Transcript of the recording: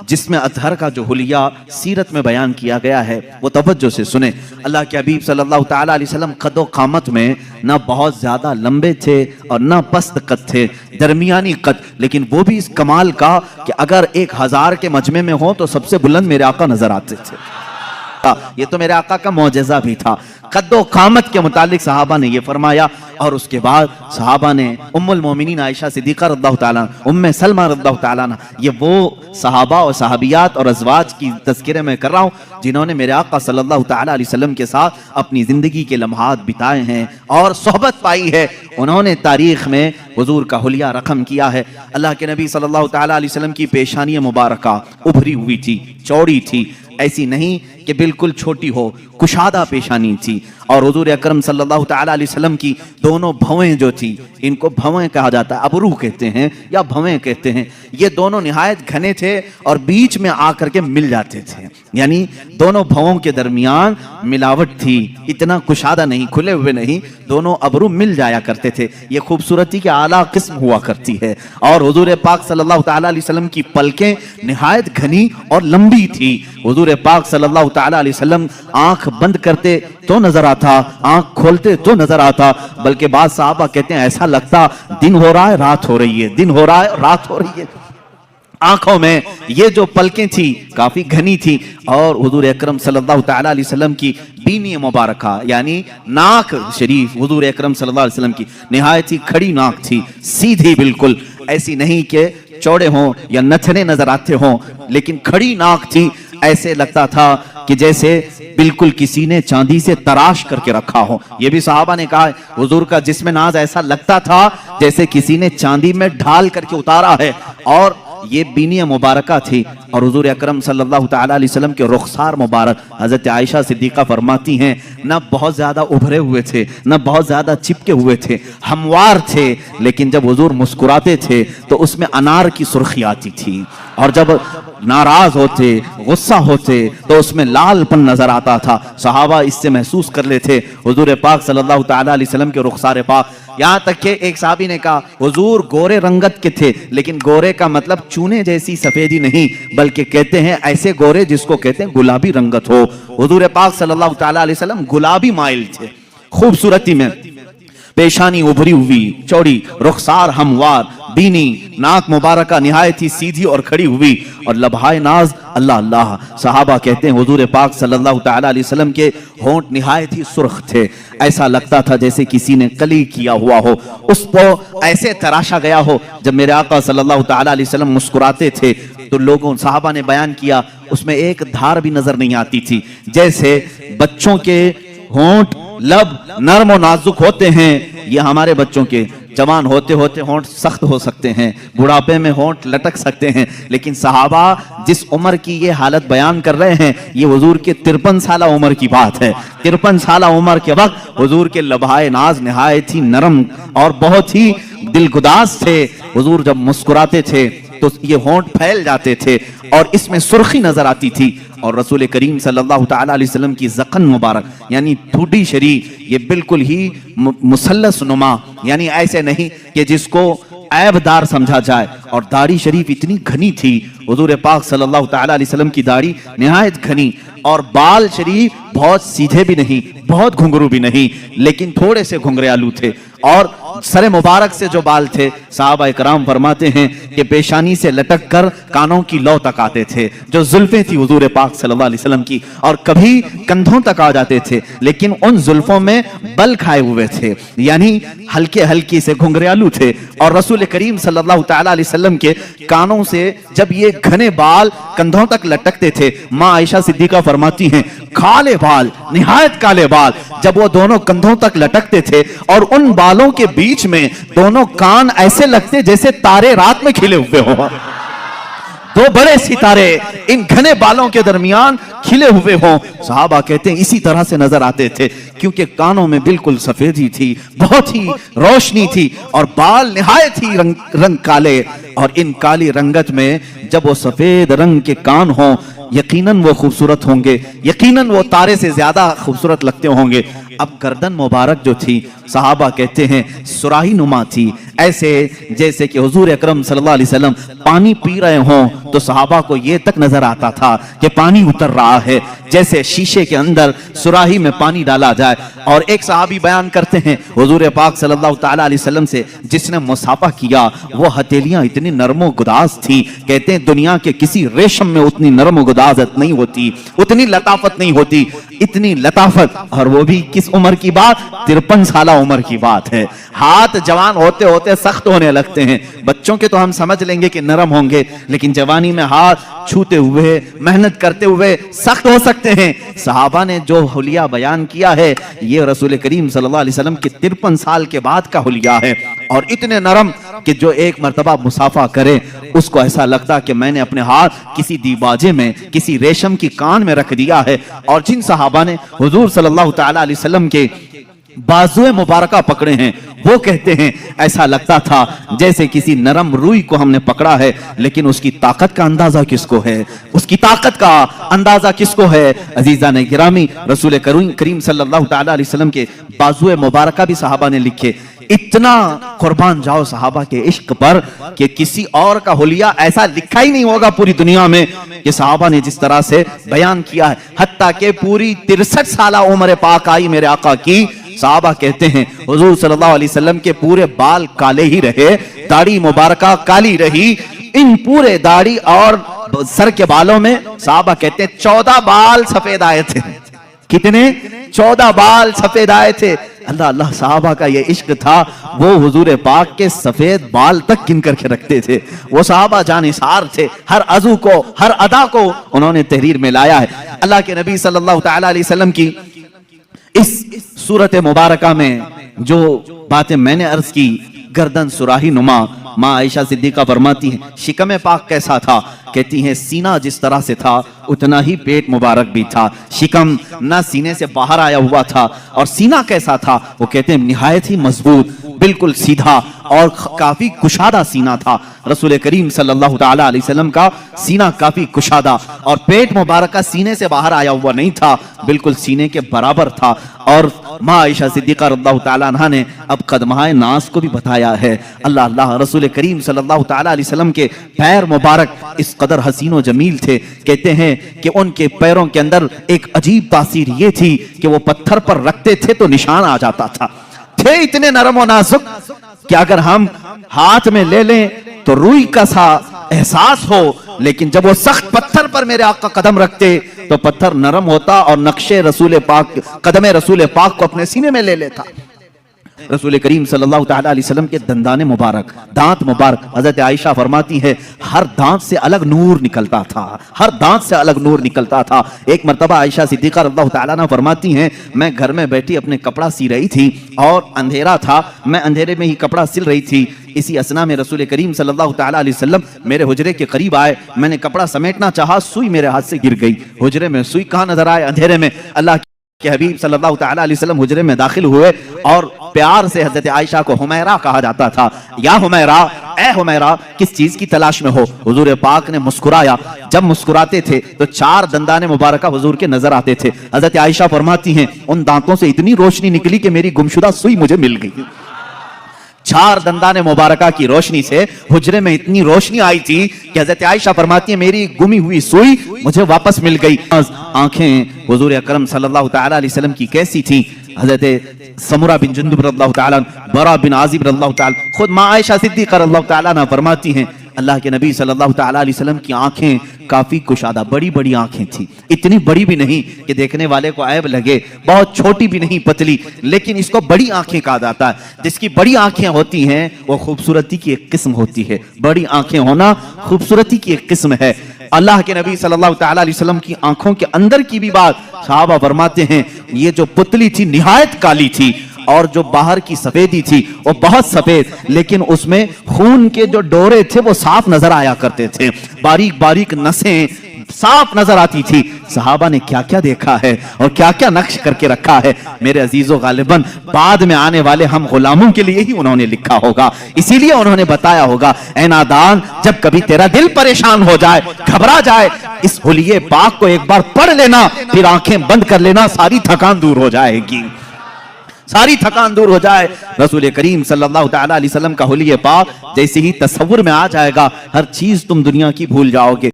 جس میں اطہر کا جو حلیہ سیرت میں بیان کیا گیا ہے وہ توجہ سے سنیں۔ اللہ کے حبیب صلی اللہ تعالیٰ علیہ وسلم قد و قامت میں نہ بہت زیادہ لمبے تھے اور نہ پست قد تھے، درمیانی قد، لیکن وہ بھی اس کمال کا کہ اگر 1000 کے مجمع میں ہوں تو سب سے بلند میرے آقا نظر آتے تھے۔ یہ تو میرے آقا کا معجزہ بھی تھا۔ قد و قامت کے متعلق صحابہ نے یہ فرمایا، اور اس کے بعد صحابہ نے ام المومنین عائشہ صدیقہ رضی اللہ تعالیٰ ام سلمہ رضی اللہ تعالیٰ یہ وہ صحابہ اور صحابیات اور ازواج کی تذکرے میں کر رہا ہوں جنہوں نے میرے آقا صلی اللہ تعالیٰ علیہ وسلم کے ساتھ اپنی زندگی کے لمحات بتائے ہیں اور صحبت پائی ہے۔ انہوں نے تاریخ میں حضور کا حلیہ رقم کیا ہے۔ اللہ کے نبی صلی اللہ تعالیٰ علیہ وسلم کی پیشانی مبارکہ ابھری ہوئی تھی، چوڑی تھی، ایسی نہیں کہ بالکل چھوٹی ہو، کشادہ پیشانی تھی، اور حضور اکرم صلی اللہ تعالیٰ علیہ وسلم کی دونوں بھویں جو تھی، ان کو بھویں کہا جاتا ہے، ابرو کہتے ہیں یا بھویں کہتے ہیں، یہ دونوں نہایت گھنے تھے اور بیچ میں آ کر کے مل جاتے تھے، یعنی دونوں بھووں کے درمیان ملاوٹ تھی، اتنا کشادہ نہیں، کھلے ہوئے نہیں، دونوں ابرو مل جایا کرتے تھے۔ یہ خوبصورتی کے اعلیٰ قسم ہوا کرتی ہے، اور حضور پاک صلی اللہ تعالیٰ علیہ وسلم کی پلکیں نہایت گھنی اور لمبی تھی۔ حضور پاک صلی اللہ تعالیٰ علیہ وسلم آنکھ بند کرتے تو نظر آتا، آنکھ کھولتے تو نظر آتا، بلکہ بعض صحابہ کہتے ہیں ایسا لگتا دن ہو رہا ہے رات ہو رہی ہے، دن ہو رہا ہے رات ہو رہی ہے۔ آنکھوں میں یہ جو پلکیں تھی کافی گھنی تھی، اور حضور اکرم صلی اللہ تعالیٰ علیہ وسلم کی بینی مبارکہ یعنی ناک شریف، حضور اکرم صلی اللہ علیہ وسلم کی نہایت ہی کھڑی ناک تھی، سیدھی بالکل، ایسی نہیں کہ چوڑے ہوں یا نتھنے نظر آتے ہوں، لیکن کھڑی ناک تھی، ایسے لگتا تھا کہ جیسے بالکل کسی نے چاندی سے تراش کر کے رکھا ہو۔ یہ بھی صحابہ نے کہا حضور کا جسم ناز ایسا لگتا تھا جیسے کسی نے چاندی میں ڈھال کر کے اتارا ہے، اور یہ بینی مبارکہ تھی۔ اور حضور اکرم صلی اللہ تعالیٰ علیہ وسلم کے رخسار مبارک، حضرت عائشہ صدیقہ فرماتی ہیں نہ بہت زیادہ ابھرے ہوئے تھے، نہ بہت زیادہ چپکے ہوئے تھے، ہموار تھے، لیکن جب حضور مسکراتے تھے تو اس میں انار کی سرخی آتی تھی، اور جب ناراض ہوتے، غصہ ہوتے تو اس میں لال پن نظر آتا تھا۔ صحابہ اس سے محسوس کر لیتے حضور پاک صلی اللہ تعالیٰ علیہ وسلم کے رخسار پاک۔ یہاں تک کہ ایک صحابی نے کہا حضور گورے رنگت کے تھے، لیکن گورے کا مطلب چونے جیسی سفیدی نہیں، بلکہ کہتے ہیں ایسے گورے جس کو کہتے ہیں گلابی رنگت ہو۔ حضور پاک صلی اللہ تعالیٰ علیہ وسلم گلابی مائل تھے خوبصورتی میں، پیشانی ابھری ہوئی چوڑی، رخسار ہموار، بینی ناک مبارکہ نہایت ہی سیدھی اور کھڑی ہوئی، اور لبہائے ناز اللہ اللہ۔ صحابہ کہتے ہیں حضور پاک صلی اللہ تعالیٰ علیہ وسلم کے ہونٹ نہایت ہی سرخ تھے، ایسا لگتا تھا جیسے کسی نے کلی کیا ہوا ہو، اس کو ایسے تراشا گیا ہو۔ جب میرے آقا صلی اللہ تعالیٰ علیہ وسلم مسکراتے تھے تو لوگوں صحابہ نے بیان کیا اس میں ایک دھار بھی نظر نہیں آتی تھی، جیسے بچوں کے ہونٹ لب نرم و نازک ہوتے ہیں، یہ ہمارے بچوں کے جوان ہوتے ہوتے ہونٹ سخت ہو سکتے ہیں، بڑھاپے میں ہونٹ لٹک سکتے ہیں، لیکن صحابہ جس عمر کی یہ حالت بیان کر رہے ہیں یہ حضور کے 53 سالہ عمر کی بات ہے۔ 53 سالہ عمر کے وقت حضور کے لبہائے ناز نہایت ہی نرم اور بہت ہی دلگداز تھے۔ حضور جب مسکراتے تھے تو یہ ہونٹ پھیل جاتے تھے اور اس میں سرخی نظر آتی تھی، اور رسول کریم صلی اللہ تعالیٰ علیہ وسلم کی زقن مبارک یعنی ٹھوڈی شریف یہ بالکل ہی مثلث نما، یعنی ایسے نہیں کہ جس کو عیب دار سمجھا جائے، اور داڑھی شریف اتنی گھنی تھی، حضور پاک صلی اللہ تعالیٰ علیہ وسلم کی داڑھی نہایت گھنی، اور بال شریف بہت سیدھے بھی نہیں، بہت گھنگرو بھی نہیں، لیکن تھوڑے سے گھنگریالو تھے، اور سر مبارک سے جو بال تھے صحابہ اکرام فرماتے ہیں کہ پیشانی سے لٹک کر کانوں کی لو تک آتے تھے، جو زلفیں تھی حضور پاک صلی اللہ علیہ وسلم کی، اور کبھی کندھوں تک آ جاتے تھے، لیکن ان زلفوں میں بل کھائے ہوئے تھے، یعنی ہلکے ہلکی سے گھنگریالو تھے، اور رسول کریم صلی اللہ تعالیٰ علیہ وسلم کے کانوں سے جب یہ گھنے بال کندھوں تک لٹکتے تھے، ماں عائشہ صدیقہ فرماتی ہیں کالے بال، نہایت کالے بال جب وہ دونوں کندھوں تک لٹکتے تھے، اور ان بالوں کے بیچ میں دونوں کان ایسے لگتے جیسے تارے رات میں کھلے ہوئے ہوں، دو بڑے ستارے ان گھنے بالوں کے درمیان کھلے ہوئے ہوں۔ صحابہ کہتے ہیں اسی طرح سے نظر آتے تھے، کیونکہ کانوں میں بالکل سفیدی تھی، بہت ہی روشنی تھی، اور بال نہایت ہی رنگ کالے، اور ان کالی رنگت میں جب وہ سفید رنگ کے کان ہوں یقیناً وہ خوبصورت ہوں گے، یقیناً وہ تارے سے زیادہ خوبصورت لگتے ہوں گے۔ اب گردن مبارک جو تھی सहाबा कहते हैं सुराही नुमा थी, ऐसे जैसे कि हुजूर अकरम सल्लल्लाहु अलैहि वसल्लम पानी पी रहे हों तो सहाबा को ये तक नजर आता था कि पानी उतर रहा है, जैसे शीशे के अंदर सुराही में पानी डाला जाए। और एक सहाबी बयान करते हैं हुजूर पाक सल्लल्लाहु ताला अलैहि वसल्लम से जिसने मुसाफा किया वो हथेलियां इतनी नरमो गुदाज थी, कहते हैं दुनिया के किसी रेशम में उतनी नरमो गुदाजत नहीं होती, उतनी लताफत नहीं होती, इतनी लताफत। और वो भी किस उम्र की बात, 53 साल उम्र की बात है। हाथ जवान होते होते सख्त होने लगते हैं, बच्चों के तो हम समझ लेंगे कि नरम होंगे, लेकिन जवानी में हाथ छूते हुए मेहनत करते हुए सख्त हो सकते हैं। सहाबा ने जो हुलिया बयान किया है ये रसूल करीम सल्लल्लाहु अलैहि वसल्लम के 53 साल के बाद का हुलिया है, और इतने नरम कि जो एक मर्तबा मुसाफा करे उसको ऐसा लगता कि मैंने अपने हाथ किसी दीबाजे में, किसी रेशम की कान में रख दिया है। और जिन सहाबा ने हुजूर सल्लल्लाहु ताला अलैहि वसल्लम के बाजुए मुबारका पकड़े हैं वो कहते हैं ऐसा लगता था जैसे किसी नरम रूई को हमने पकड़ा है, लेकिन उसकी ताकत का अंदाजा किसको है, उसकी ताकत का अंदाजा किसको है। अजीजान गिरामी, रसूल करीम सल्लल्लाहु ताला अलैहि वसल्लम के बाजुए मुबारका भी सहाबा ने लिखे। इतना कुर्बान जाओ सहाबा के इश्क पर कि किसी और का हुलिया ऐसा लिखा ही नहीं होगा पूरी दुनिया में कि सहाबा ने जिस तरह से बयान किया है। हत्ता के पूरी 63 साल उम्र पाक आई मेरे आका की, सहाबा कहते हैं हुजूर सल्लल्लाहु अलैहि वसल्लम के पूरे बाल काले ही रहे, दाढ़ी मुबारका काली रही। इन पूरे दाढ़ी और सर के बालों में सहाबा कहते हैं 14 बाल सफेद आए थे। कितने? 14 बाल सफेद आए थे। अल्लाह अल्लाह, सहाबा का ये इश्क था, वो हुजूर पाक के सफेद बाल तक गिन करके रखते थे। वो सहाबा जानिसार थे, हर अज़ू को, हर अदा को उन्होंने तहरीर में लाया है। अल्लाह के नबी सल्लल्लाहु ताला अलैहि वसल्लम की इस सूरत मुबारका में जो बातें मैंने अर्ज की, गर्दन सुराही नुमा, माँ आयशा सिद्दीका फरमाती हैं शिकम पाक कैसा था, कहती हैं सीना जिस तरह से था उतना ही पेट मुबारक भी था। शिकम ना सीने से बाहर आया हुआ था, और सीना कैसा था, वो कहते हैं निहायत ही मजबूत, बिल्कुल सीधा और काफी कुशादा सीना था। रसूल करीम सल्लल्लाहु ताला अलैहि वसल्लम का सीना काफी कुशादा, और पेट मुबारक का सीने से बाहर आया हुआ नहीं था, बिल्कुल सीने के बराबर था। और माँ आयशा सिद्दीका रज़ियल्लाहु ताला अन्हा ने अब कदमाए नास को भी बताया है। अल्लाह अल्लाह, रसूल करीम सल्लल्लाहु ताला अलैहि वसल्लम के पैर मुबारक इस कदर हसीन व जमील थे, कहते हैं कि उनके पैरों के अंदर एक अजीब तासीर ये थी कि वो पत्थर पर रखते थे तो निशान आ जाता था। थे इतने नरम और नाजुक कि अगर हम हाथ में ले लें तो रूई का सा एहसास हो, लेकिन जब वो सख्त पत्थर पर मेरे आका कदम रखते तो पत्थर नरम होता और नक्शे रसूल पाक, कदम रसूल पाक को अपने सीने में ले लेता। रसूल करीम सल्लल्लाहु ताला अलैहि वसल्लम के दंदाने मुबारक, दांत मुबारक, हजरत आयशा फरमाती है हर दांत से अलग नूर निकलता था, हर दांत से अलग नूर निकलता था। एक मर्तबा आयशा सिद्दीका रज़ियल्लाहु ताला अन्हा फरमाती हैं मैं घर में बैठी अपने कपड़ा सी रही थी और अंधेरा था, मैं अंधेरे में ही कपड़ा सिल रही थी। इसी असना में रसूल करीम सल्लल्लाहु ताला अलैहि वसल्लम मेरे हुजरे के करीब आए, मैंने कपड़ा समेटना चाहा, सुई मेरे हाथ से गिर गई। हुजरे में सुई कहाँ नजर आए, अंधेरे में। अल्लाह के हबीब सल्लल्लाहु ताला अलैहि वसल्लम हुजरे में दाखिल हुए और प्यार से हजरत आयशा को हुमैरा कहा जाता था। या हुमैरा, ए हुमैरा, किस चीज की तलाश में हो? हुजूर पाक ने मुस्कुराया, जब मुस्कुराते थे तो 4 दंदाने मुबारका हुजूर के नजर आते थे। हजरत आयशा फरमाती हैं उन दांतों से इतनी रोशनी निकली कि मेरी गुमशुदा सुई मुझे मिल गई। 4 दंदाने मुबारका की रोशनी से हुजरे में इतनी रोशनी आई थी कि हजरत आयशा फरमाती है मेरी गुमी हुई सुई मुझे वापस मिल गई। आंखें हुजूर अकरम सल्लल्लाहु ताला अलैहि वसल्लम की कैसी थी? हजरत समुरा बिन जुंदुब रज़ियल्लाहु ताला, बरा बिन आजिब रज़ियल्लाहु ताला, खुद माँ आयशा सिद्दीका रज़ियल्लाहु ताला ना फरमाती हैं अल्लाह के नबी सल्लल्लाहु ताला अलैहि वसल्लम की आंखें काफी कुशादा, बड़ी बड़ी आंखें थी, इतनी बड़ी भी नहीं कि देखने वाले को ऐब लगे, बहुत छोटी भी नहीं पतली, लेकिन इसको बड़ी आंखें कहा जाता है। जिसकी बड़ी आंखें होती हैं वो खूबसूरती की एक किस्म होती है, बड़ी आंखें होना खूबसूरती की एक किस्म है। अल्लाह के नबी सल्लल्लाहु ताला अलैहि वसल्लम की आंखों के अंदर की भी बात सहाबा फरमाते हैं ये जो पुतली थी निहायत काली थी, और जो बाहर की सफेदी थी वो बहुत सफेद, लेकिन उसमें खून के जो डोरे थे वो साफ नजर आया करते थे, बारीक बारीक नसें साफ नजर आती थी। सहाबा ने क्या क्या देखा है और क्या क्या नक्श करके रखा है, मेरे अजीजों गालिबन बाद में आने वाले हम गुलामों के लिए ही उन्होंने लिखा होगा, इसीलिए उन्होंने बताया होगा ऐ नादान जब कभी तेरा दिल परेशान हो जाए, घबरा जाए, इस हुलिये पाक को एक बार पढ़ लेना, फिर आंखें बंद कर लेना, सारी थकान दूर हो जाएगी। ساری تھکان دور ہو جائے. رسول کریم صلی اللہ تعالی علیہ وسلم کا حلیہ پاک جیسے ہی تصور میں آ جائے گا ہر چیز تم دنیا کی بھول جاؤ گے.